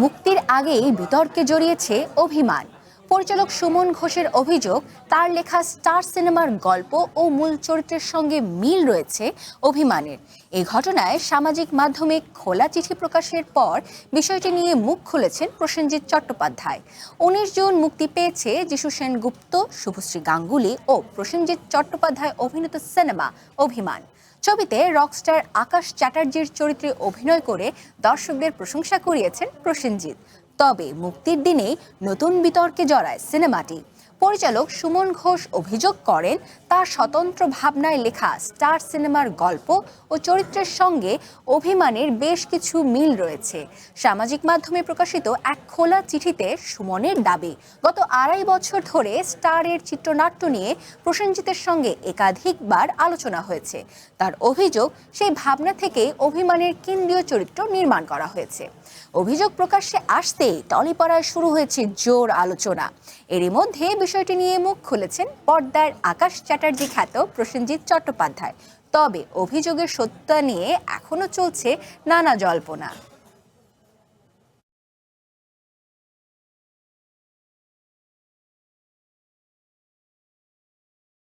মুক্তির আগেই বিতর্কে জড়িয়েছে অভিমান। পরিচালক সুমন ঘোষের অভিযোগ, তার লেখা স্টার সিনেমার গল্প ও মূল চরিত্রের সঙ্গে মিল রয়েছে অভিমানের। এই ঘটনায় সামাজিক মাধ্যমে খোলা চিঠি প্রকাশের পর বিষয়টি নিয়ে মুখ খুলেছেন প্রসেনজিৎ চট্টোপাধ্যায়। 19 জুন মুক্তি পেয়েছে যিশু সেনগুপ্ত, শুভশ্রী গাঙ্গুলি ও প্রসেনজিৎ চট্টোপাধ্যায় অভিনীত সিনেমা অভিমান। ছবিতে রকস্টার আকাশ চ্যাটার্জির চরিত্রে অভিনয় করে দর্শকদের প্রশংসা কুড়িয়েছেন প্রসেনজিৎ। তবে মুক্তির দিনেই নতুন বিতর্কে জড়ায় সিনেমাটি। পরিচালক সুমন ঘোষ অভিযোগ করেন, তার স্বতন্ত্র ভাবনায় লেখা স্টার সিনেমার গল্প ও চরিত্রের সঙ্গে অভিমানের বেশ কিছু মিল রয়েছে। সামাজিক মাধ্যমে প্রকাশিত এক খোলা চিঠিতে সুমনের দাবি, গত 2.5 বছর ধরে স্টারের চিত্রনাট্য নিয়ে প্রসেনজিতের সঙ্গে একাধিকবার আলোচনা হয়েছে। তার অভিযোগ, সেই ভাবনা থেকে অভিমানের কেন্দ্রীয় চরিত্র নির্মাণ করা হয়েছে। অভিযোগ প্রকাশ্যে আসতেই টলিপাড়ায় শুরু হয়েছে জোর আলোচনা। এরই মধ্যে বিষয়টি নিয়ে মুখ খুলেছেন পর্দার আকাশ চ্যাটার্জি খ্যাত প্রসেনজিৎ চট্টোপাধ্যায়। তবে অভিযোগের সত্যতা নিয়ে এখনো চলছে নানা জল্পনা।